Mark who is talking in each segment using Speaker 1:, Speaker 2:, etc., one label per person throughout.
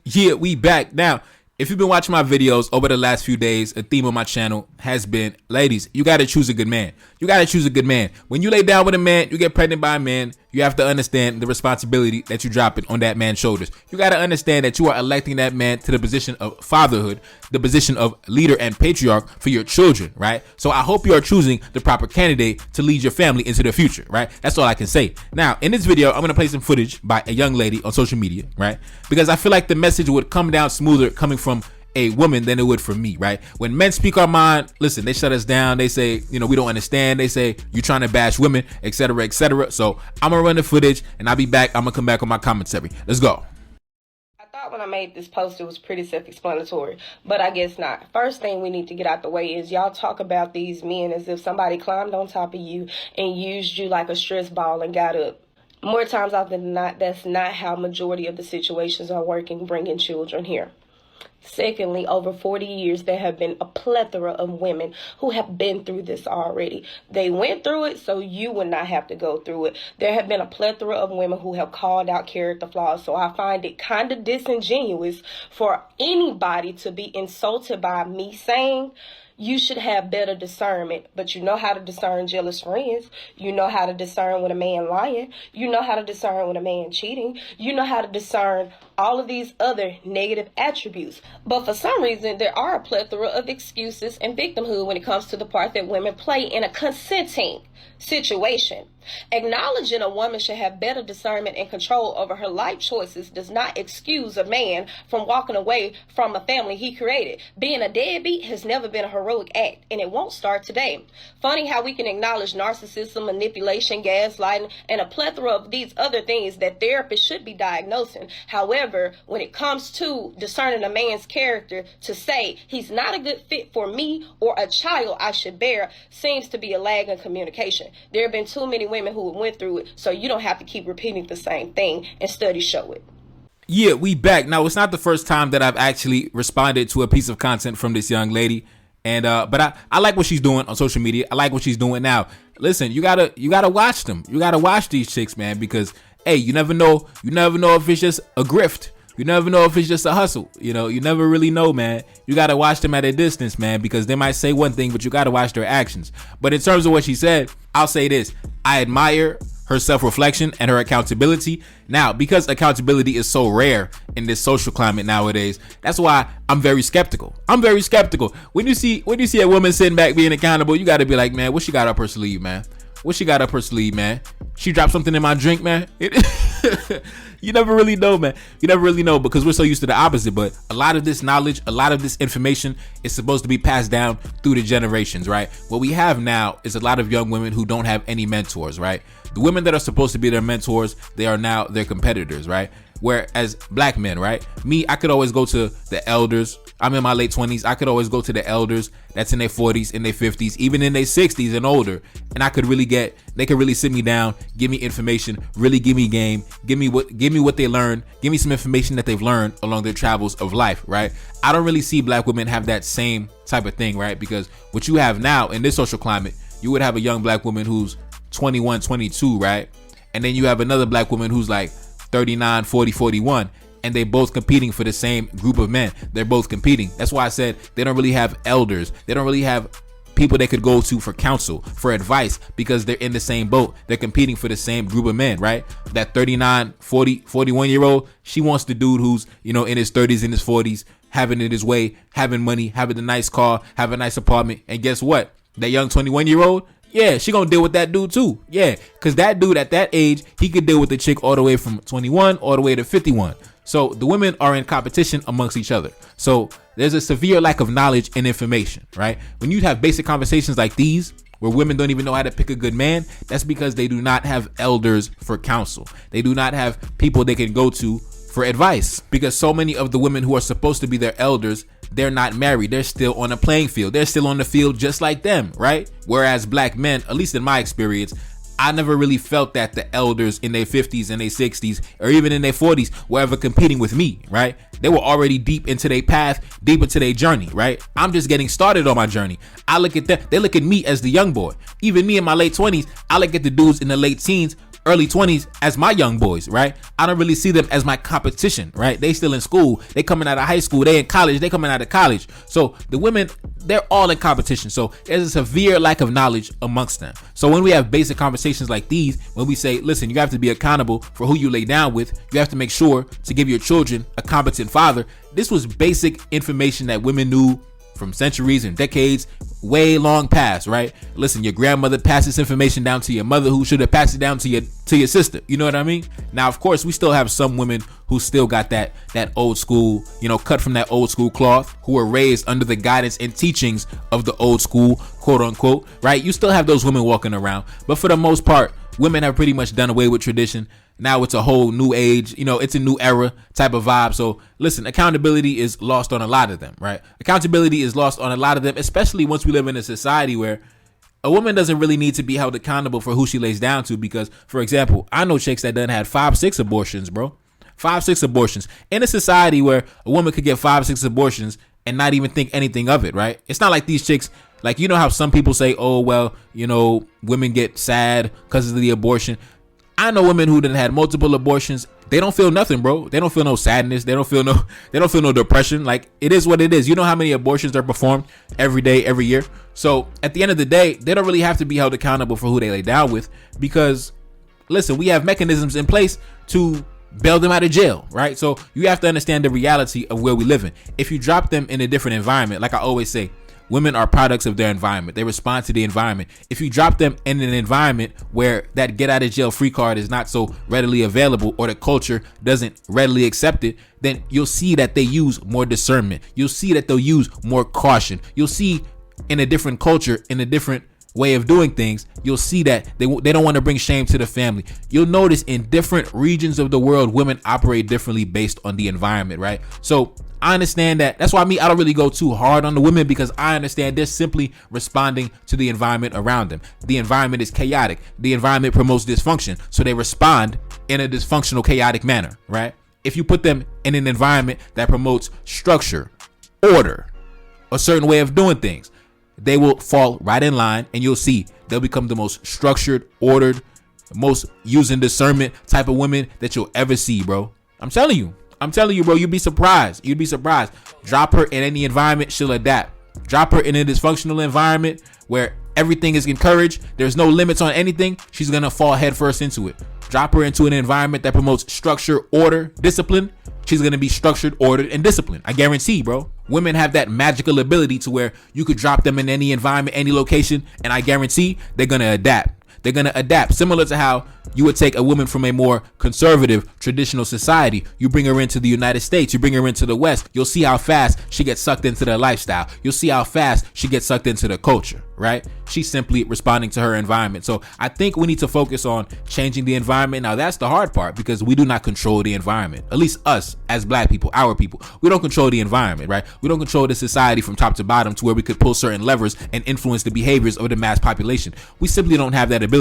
Speaker 1: Yeah, we back. Now, if you've been watching my videos over the last few days, a theme of my channel has been, ladies, you got to choose a good man. You got to choose a good man. When you lay down with a man, you get pregnant by a man, you have to understand the responsibility that you drop it on that man's shoulders. You got to understand that you are electing that man to the position of fatherhood, the position of leader and patriarch for your children, right? So I hope you are choosing the proper candidate to lead your family into the future, right? That's all I can say. Now, in this video, I'm going to play some footage by a young lady on social media, right? Because I feel like the message would come down smoother coming from a woman than it would from me, right? When men speak our mind, listen, they shut us down. They say, we don't understand. They say, you're trying to bash women, etc., etc. So I'm gonna run the footage and I'll be back. I'm gonna come back on my commentary. Let's go.
Speaker 2: I thought when I made this post, it was pretty self-explanatory, but I guess not. First thing we need to get out the way is y'all talk about these men as if somebody climbed on top of you and used you like a stress ball and got up. More times often than not, that's not how majority of the situations are working, bringing children here. Secondly, over 40 years, there have been a plethora of women who have been through this already. They went through it, so you would not have to go through it. There have been a plethora of women who have called out character flaws, so I find it kind of disingenuous for anybody to be insulted by me saying, you should have better discernment, but you know how to discern jealous friends. You know how to discern when a man lying. You know how to discern when a man cheating. You know how to discern all of these other negative attributes. But for some reason, there are a plethora of excuses and victimhood when it comes to the part that women play in a consenting situation. Acknowledging a woman should have better discernment and control over her life choices does not excuse a man from walking away from a family he created. Being a deadbeat has never been a heroic act, and it won't start today. Funny how we can acknowledge narcissism, manipulation, gaslighting, and a plethora of these other things that therapists should be diagnosing. However, when it comes to discerning a man's character, to say he's not a good fit for me or a child I should bear seems to be a lag in communication. There have been too many women who went through it, so you don't have to keep repeating the same thing, and studies show it.
Speaker 1: Yeah, we back. Now, it's not the first time that I've actually responded to a piece of content from this young lady, and but I like what she's doing on social media. I like what she's doing now. Listen, you gotta watch them. You gotta watch these chicks, man, because hey, you never know if it's just a grift. You never know if it's just a hustle. You never really know, man. You got to watch them at a distance, man, because they might say one thing, but you got to watch their actions. But in terms of what she said, I'll say this. I admire her self-reflection and her accountability. Now, because accountability is so rare in this social climate nowadays, that's why I'm very skeptical. When you see a woman sitting back being accountable, you got to be like, man, what she got up her sleeve, man? She dropped something in my drink, man. You never really know, man. You never really know because we're so used to the opposite. But a lot of this knowledge, a lot of this information is supposed to be passed down through the generations, right? What we have now is a lot of young women who don't have any mentors, right? The women that are supposed to be their mentors, they are now their competitors, right? Whereas black men, right? Me, I could always go to the elders. I'm in my late 20s. I could always go to the elders that's in their 40s, in their 50s, even in their 60s and older. And they could really sit me down, give me information, really give me game, give me what they learned, give me some information that they've learned along their travels of life, right? I don't really see black women have that same type of thing, right? Because what you have now in this social climate, you would have a young black woman who's 21, 22, right? And then you have another black woman who's like 39, 40, 41, and they both competing for the same group of men. They're both competing. That's why I said they don't really have elders. They don't really have people they could go to for counsel, for advice, because they're in the same boat. They're competing for the same group of men, right? That 39, 40, 41-year-old, she wants the dude who's, in his 30s, in his 40s, having it his way, having money, having a nice car, having a nice apartment. And guess what? That young 21-year-old, yeah, she gonna deal with that dude too. Yeah, because that dude at that age, he could deal with the chick all the way from 21 all the way to 51. So the women are in competition amongst each other. So there's a severe lack of knowledge and information, right? When you have basic conversations like these, where women don't even know how to pick a good man, that's because they do not have elders for counsel. They do not have people they can go to for advice, because so many of the women who are supposed to be their elders, they're not married. They're still on a playing field. They're still on the field just like them, right? Whereas black men, at least in my experience, I never really felt that the elders in their 50s and their 60s or even in their 40s were ever competing with me, right? They were already deep into their path, deep into their journey, right? I'm just getting started on my journey. I look at them, they look at me as the young boy. Even me in my late 20s, I look at the dudes in the late teens early 20s as my young boys, right? I don't really see them as my competition, right? They still in school. They coming out of high school. They in college. They coming out of college. So the women, they're all in competition. So there's a severe lack of knowledge amongst them. So when we have basic conversations like these, when we say, listen, you have to be accountable for who you lay down with. You have to make sure to give your children a competent father. This was basic information that women knew from centuries and decades, way long past, right? Listen, your grandmother passed this information down to your mother, who should have passed it down to your sister. You know what I mean? Now, of course, we still have some women who still got that old school, cut from that old school cloth, who were raised under the guidance and teachings of the old school, quote unquote, right? You still have those women walking around, but for the most part, women have pretty much done away with tradition. Now it's a whole new age, it's a new era type of vibe. So listen, accountability is lost on a lot of them, right? Accountability is lost on a lot of them, especially once we live in a society where a woman doesn't really need to be held accountable for who she lays down to. Because, for example, I know chicks that done had 5-6 abortions, bro. 5-6 abortions. In a society where a woman could get 5-6 abortions and not even think anything of it, right? It's not like these chicks, like, how some people say, oh, well, women get sad because of the abortion. I know women who done had multiple abortions. They don't feel nothing, bro. They don't feel no sadness. They don't feel no depression. Like, it is what it is. You know how many abortions are performed every day, every year? So at the end of the day, they don't really have to be held accountable for who they lay down with, because listen, we have mechanisms in place to bail them out of jail, right? So you have to understand the reality of where we live in. If you drop them in a different environment, like I always say, women are products of their environment. They respond to the environment. If you drop them in an environment where that get out of jail free card is not so readily available, or the culture doesn't readily accept it, then you'll see that they use more discernment. You'll see that they'll use more caution. You'll see in a different culture, in a different way of doing things, you'll see that they don't want to bring shame to the family. You'll notice in different regions of the world, women operate differently based on the environment, right? So I understand that. That's why I don't really go too hard on the women, because I understand they're simply responding to the environment around them. The environment is chaotic. The environment promotes dysfunction. So they respond in a dysfunctional, chaotic manner, right? If you put them in an environment that promotes structure, order, a certain way of doing things, they will fall right in line, and you'll see they'll become the most structured, ordered, most using discernment type of women that you'll ever see, bro. I'm telling you, bro, you'd be surprised. Drop her in any environment, she'll adapt. Drop her in a dysfunctional environment where everything is encouraged, there's no limits on anything, she's gonna fall headfirst into it. Drop her into an environment that promotes structure, order, discipline, she's gonna be structured, ordered, and disciplined. I guarantee, bro. Women have that magical ability to where you could drop them in any environment, any location, and I guarantee they're gonna adapt. They're going to adapt, similar to how you would take a woman from a more conservative, traditional society. You bring her into the United States, you bring her into the West. You'll see how fast she gets sucked into their lifestyle. You'll see how fast she gets sucked into the culture, right? She's simply responding to her environment. So I think we need to focus on changing the environment. Now, that's the hard part, because we do not control the environment. At least us as black people, our people, we don't control the environment, right? We don't control the society from top to bottom to where we could pull certain levers and influence the behaviors of the mass population. We simply don't have that ability.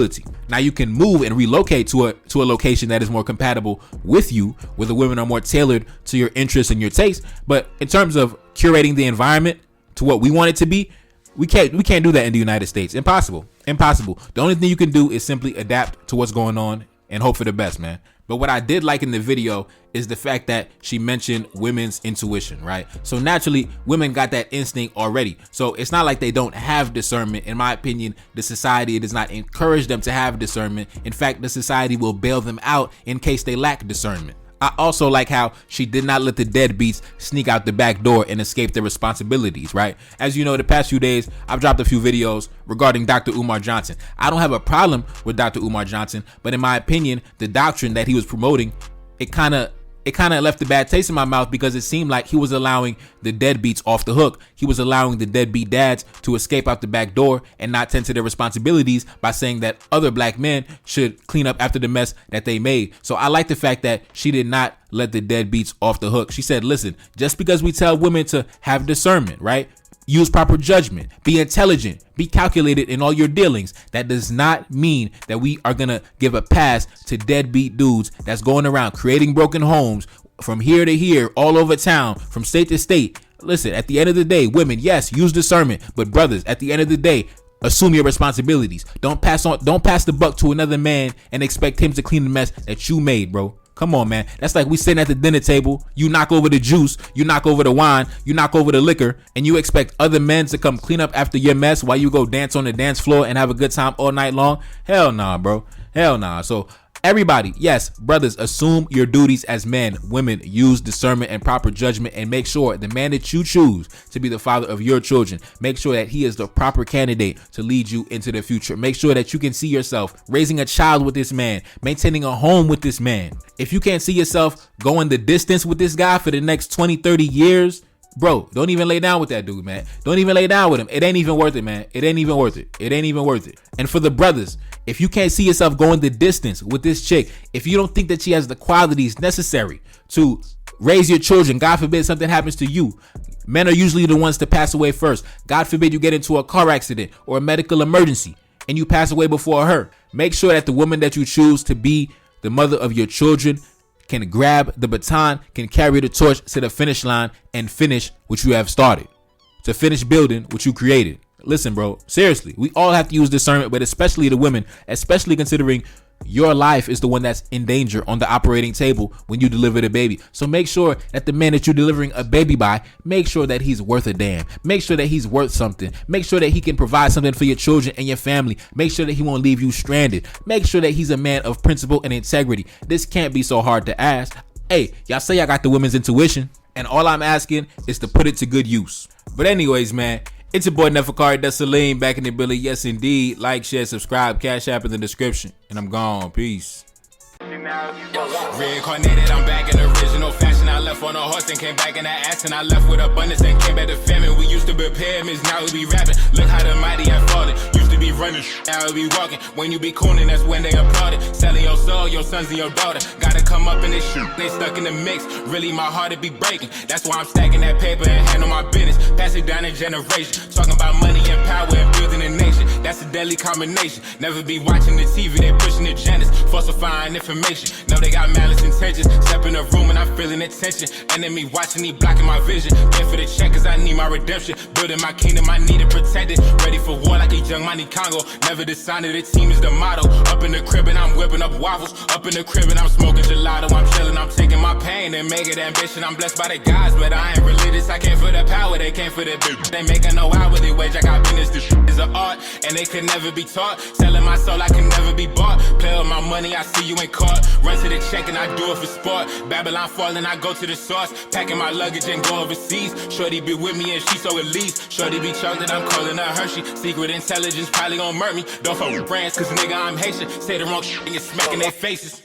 Speaker 1: Now, you can move and relocate to a location that is more compatible with you, where the women are more tailored to your interests and your taste. But in terms of curating the environment to what we want it to be, we can't do that in the United States. Impossible. The only thing you can do is simply adapt to what's going on and hope for the best, man. But what I did like in the video is the fact that she mentioned women's intuition, right? So naturally, women got that instinct already. So it's not like they don't have discernment. In my opinion, the society does not encourage them to have discernment. In fact, the society will bail them out in case they lack discernment. I also like how she did not let the deadbeats sneak out the back door and escape their responsibilities, right? As you know, the past few days, I've dropped a few videos regarding Dr. Umar Johnson. I don't have a problem with Dr. Umar Johnson, but in my opinion, the doctrine that he was promoting, it kind of left a bad taste in my mouth, because it seemed like he was allowing the deadbeats off the hook. He was allowing the deadbeat dads to escape out the back door and not tend to their responsibilities by saying that other black men should clean up after the mess that they made. So I like the fact that she did not let the deadbeats off the hook. She said, listen, just because we tell women to have discernment, right? Use proper judgment, be intelligent, be calculated in all your dealings, that does not mean that we are going to give a pass to deadbeat dudes that's going around creating broken homes from here to here, all over town, from state to state. Listen, at the end of the day, women, yes, use discernment, but brothers, at the end of the day, Assume your responsibilities. Don't pass the buck to another man and expect him to clean the mess that you made, bro. Come on, man. That's like we sitting at the dinner table. You knock over the juice, you knock over the wine, you knock over the liquor, and you expect other men to come clean up after your mess while you go dance on the dance floor and have a good time all night long. Hell nah, bro. Hell nah. So everybody, yes, brothers, assume your duties as men. Women, use discernment and proper judgment, and make sure the man that you choose to be the father of your children, make sure that he is the proper candidate to lead you into the future. Make sure that you can see yourself raising a child with this man, maintaining a home with this man. If you can't see yourself going the distance with this guy for the next 20, 30 years, bro, don't even lay down with that dude, man. Don't even lay down with him. It ain't even worth it, man. It ain't even worth it. It ain't even worth it. And for the brothers, if you can't see yourself going the distance with this chick, if you don't think that she has the qualities necessary to raise your children, God forbid something happens to you. Men are usually the ones to pass away first. God forbid you get into a car accident or a medical emergency and you pass away before her. Make sure that the woman that you choose to be the mother of your children can grab the baton, can carry the torch to the finish line and finish what you have started, to finish building what you created. Listen, bro, seriously, we all have to use discernment, but especially the women, especially considering your life is the one that's in danger on the operating table when you deliver the baby. So make sure that the man that you're delivering a baby by, make sure that he's worth a damn. Make sure that he's worth something. Make sure that he can provide something for your children and your family. Make sure that he won't leave you stranded. Make sure that he's a man of principle and integrity. This can't be so hard to ask. Hey, y'all say I got the women's intuition, and all I'm asking is to put it to good use. But anyways, man, it's your boy Neferkari, that's Salim, back in the Billy. Yes, indeed. Like, share, subscribe, Cash App in the description. And I'm gone. Peace.
Speaker 3: Reincarnated, I'm back in original fashion. I left on a horse and came back in the ass, and I left with abundance and came back to famine. We used to be pyramids, now we be rapping. Look how the mighty have fallen. Used to be running, now we be walking. When you be cooning, that's when they applauded. Selling your soul, your sons and your daughter. Gotta come up in this shit, they stuck in the mix. Really, my heart it be breaking. That's why I'm stacking that paper and handle my business. Pass it down in generation. Talking about money and power and building a nation. That's a deadly combination. Never be watching the TV, they pushing agendas, falsifying information. Know they got malice intentions. Step in the room and I'm feeling the tension. Enemy watching me, blocking my vision. Get for the check cause I need my redemption. Building my kingdom, I need it protected. Ready for war like a young Money Congo. Never decided the team is the motto. Up in the crib and I'm whipping up waffles. Up in the crib and I'm smoking gelato. I'm chilling, I'm taking my pain and make it ambition. I'm blessed by the gods, but I ain't religious. I came for the power, they came for the bitch. They making no hourly wage. I got business, this shit is an art, and they could never be taught. Selling my soul, I can never be bought. Play with my money, I see you in court. Run to the check and I do it for sport. Babylon falling, I go to the source. Packing my luggage and go overseas. Shorty be with me and she so elite. Shorty be chocolate, I'm calling her Hershey. Secret intelligence probably gon' murk me. Don't fuck with friends, cause nigga I'm Haitian. Say the wrong shit and you're smacking their faces.